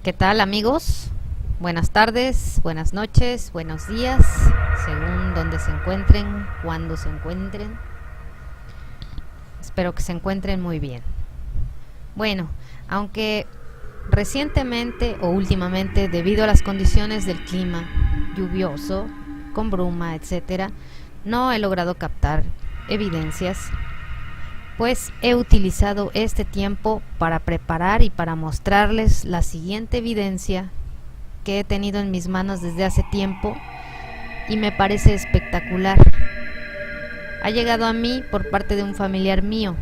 ¿Qué tal, amigos? Buenas tardes, buenas noches, buenos días, según donde se encuentren, cuando se encuentren. Espero que se encuentren muy bien. Bueno, aunque recientemente o últimamente, debido a las condiciones del clima lluvioso, con bruma, etcétera, no he logrado captar evidencias, pues he utilizado este tiempo para preparar y para mostrarles la siguiente evidencia que he tenido en mis manos desde hace tiempo y me parece espectacular. Ha llegado a mí por parte de un familiar mío.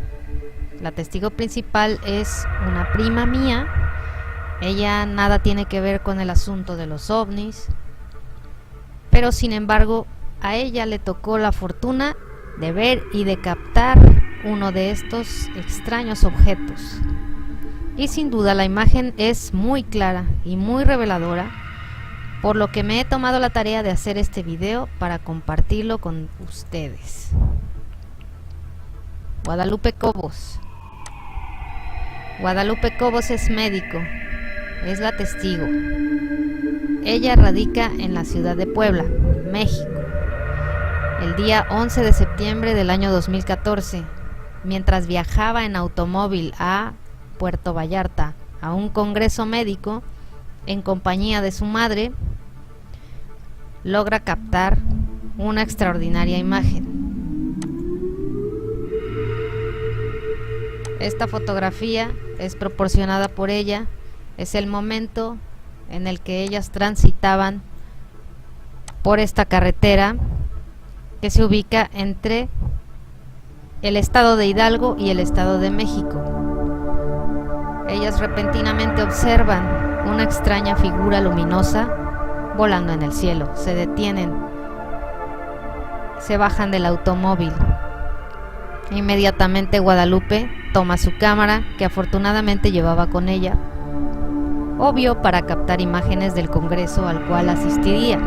La testigo principal es una prima mía. Ella nada tiene que ver con el asunto de los ovnis, pero sin embargo a ella le tocó la fortuna de ver y de captar uno de estos extraños objetos. Y sin duda la imagen es muy clara y muy reveladora, por lo que me he tomado la tarea de hacer este video para compartirlo con ustedes. Guadalupe Cobos. Guadalupe Cobos es médico, es la testigo. Ella radica en la ciudad de Puebla, México. El día 11 de septiembre del año 2014, mientras viajaba en automóvil a Puerto Vallarta a un congreso médico en compañía de su madre, logra captar una extraordinaria imagen. Esta fotografía es proporcionada por ella. Es el momento en el que ellas transitaban por esta carretera que se ubica entre el estado de Hidalgo y el estado de México. Ellas repentinamente observan una extraña figura luminosa volando en el cielo. Se detienen, se bajan del automóvil. Inmediatamente Guadalupe toma su cámara, que afortunadamente llevaba con ella, obvio para captar imágenes del congreso al cual asistiría.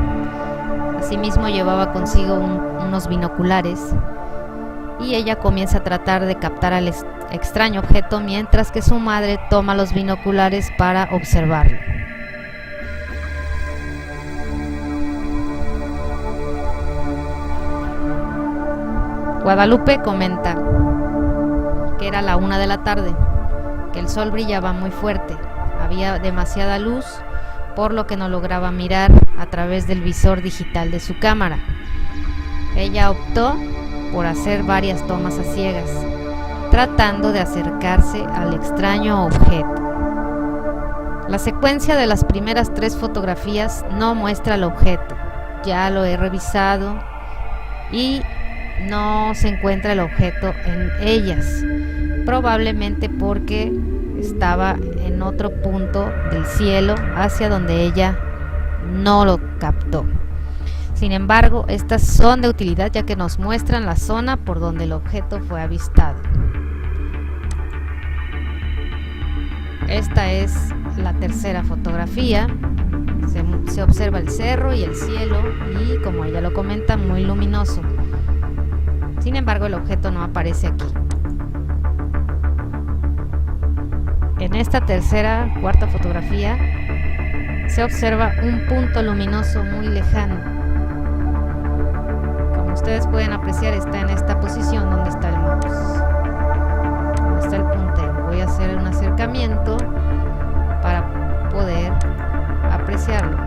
Asimismo llevaba consigo unos binoculares y ella comienza a tratar de captar al extraño objeto, mientras que su madre toma los binoculares para observarlo. Guadalupe comenta que era la 1 de la tarde, que el sol brillaba muy fuerte, había demasiada luz, por lo que no lograba mirar a través del visor digital de su cámara. Ella optó por hacer varias tomas a ciegas, tratando de acercarse al extraño objeto. La secuencia de las primeras 3 fotografías no muestra el objeto. Ya lo he revisado y no se encuentra el objeto en ellas, probablemente porque estaba en otro punto del cielo hacia donde ella no lo captó. Sin embargo, estas son de utilidad, ya que nos muestran la zona por donde el objeto fue avistado. Esta es la tercera fotografía. Se observa el cerro y el cielo y, como ella lo comenta, muy luminoso. Sin embargo, el objeto no aparece aquí. En esta cuarta fotografía se observa un punto luminoso muy lejano. Como ustedes pueden apreciar, está en esta posición donde está el mouse, donde está el puntero. Voy a hacer un acercamiento para poder apreciarlo.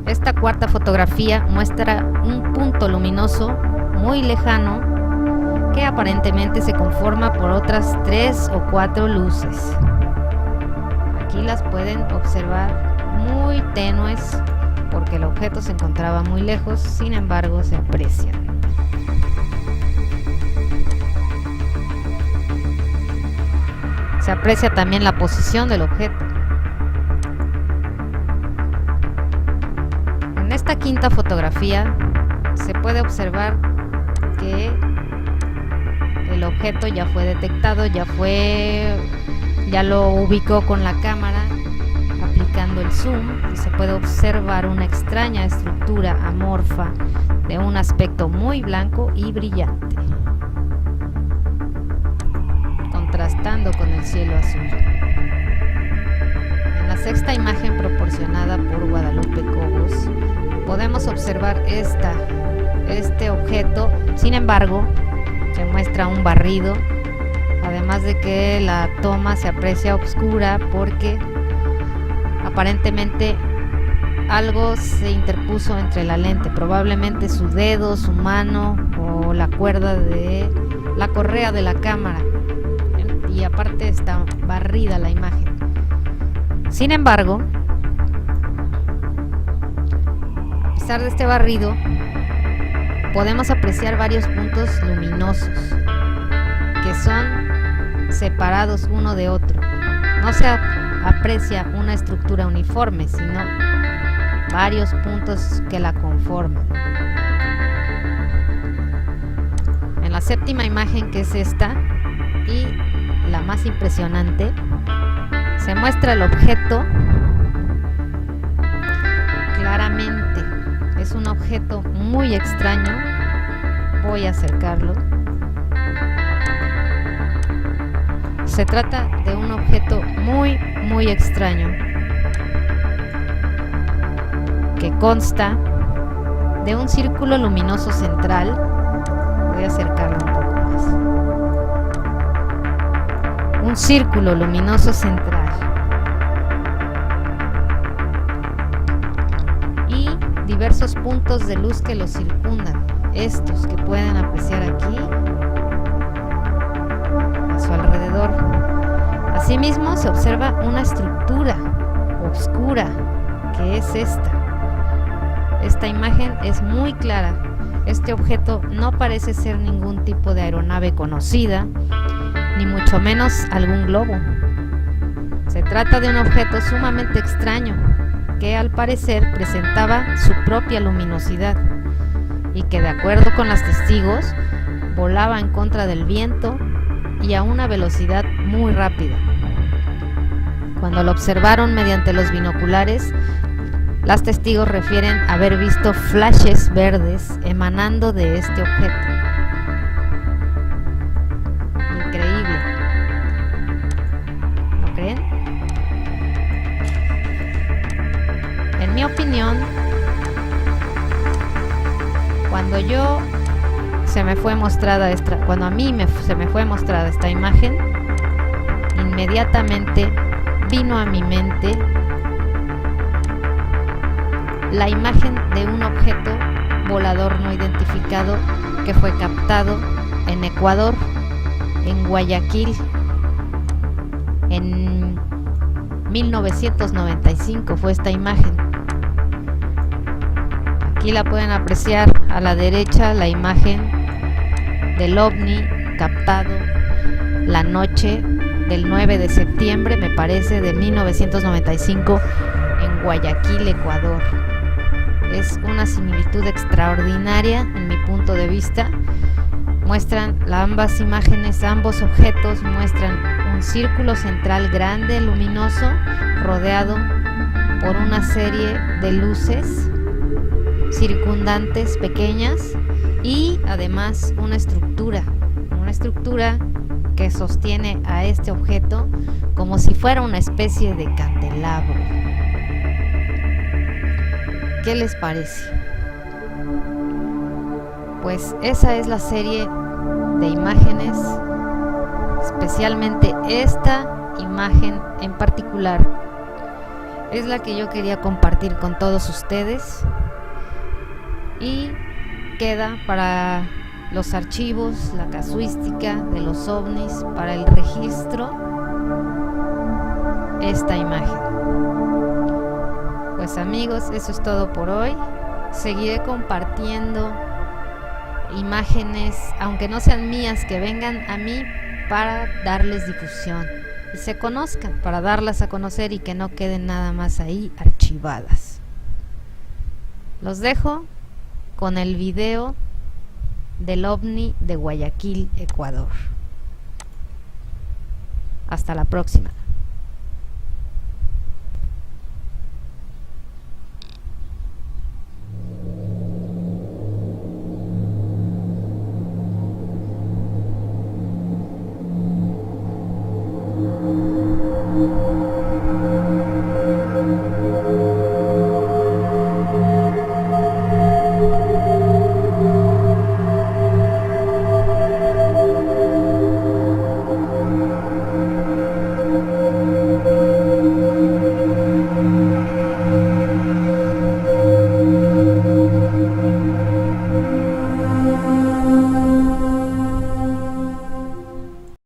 Esta cuarta fotografía muestra un punto luminoso muy lejano que aparentemente se conforma por otras 3 o 4 luces. Aquí las pueden observar muy tenues porque el objeto se encontraba muy lejos, sin embargo se aprecian. Se aprecia también la posición del objeto. En esta quinta fotografía se puede observar que el objeto ya fue detectado, ya lo ubicó con la cámara aplicando el zoom, y se puede observar una extraña estructura amorfa de un aspecto muy blanco y brillante. Contrasta contrastando con el cielo azul. En la sexta imagen proporcionada por Guadalupe Cobos podemos observar este objeto. Sin embargo, se muestra un barrido, además de que la toma se aprecia oscura porque aparentemente algo se interpuso entre la lente, probablemente su dedo, su mano o la cuerda de la correa de la cámara, y aparte está barrida la imagen. Sin embargo, a pesar de este barrido, podemos apreciar varios puntos luminosos que son separados uno de otro. No se aprecia una estructura uniforme, sino varios puntos que la conforman. En la séptima imagen, que es esta y la más impresionante, se muestra el objeto claramente. Es un objeto muy extraño. Voy a acercarlo. Se trata de un objeto muy extraño que consta de un círculo luminoso central. Voy a acercarlo un poco más. Un círculo luminoso central y diversos puntos de luz que lo circundan, estos que pueden apreciar aquí a su alrededor. Asimismo, se observa una estructura oscura, que es esta. Esta imagen es muy clara. Este objeto no parece ser ningún tipo de aeronave conocida, ni mucho menos algún globo. Se trata de un objeto sumamente extraño, que al parecer presentaba su propia luminosidad y que, de acuerdo con los testigos, volaba en contra del viento y a una velocidad muy rápida. Cuando lo observaron mediante los binoculares, los testigos refieren haber visto flashes verdes emanando de este objeto. Increíble, ¿no creen? En mi opinión, cuando a mí se me fue mostrada esta imagen, inmediatamente vino a mi mente la imagen de un objeto volador no identificado que fue captado en Ecuador, en Guayaquil, en 1995 fue esta imagen. Aquí la pueden apreciar a la derecha, la imagen del ovni captado la noche del 9 de septiembre, me parece, de 1995 en Guayaquil, Ecuador. Es una similitud extraordinaria en mi punto de vista. Ambas imágenes, ambos objetos muestran un círculo central grande, luminoso, rodeado por una serie de luces circundantes pequeñas y además una estructura que sostiene a este objeto como si fuera una especie de candelabro. ¿Qué les parece? Pues esa es la serie de imágenes, especialmente esta imagen en particular es la que yo quería compartir con todos ustedes, y queda para los archivos, la casuística de los ovnis, para el registro, esta imagen. Pues amigos, eso es todo por hoy. Seguiré compartiendo imágenes, aunque no sean mías, que vengan a mí para darles difusión y se conozcan, para darlas a conocer y que no queden nada más ahí archivadas. Los dejo con el video del ovni de Guayaquil, Ecuador. Hasta la próxima.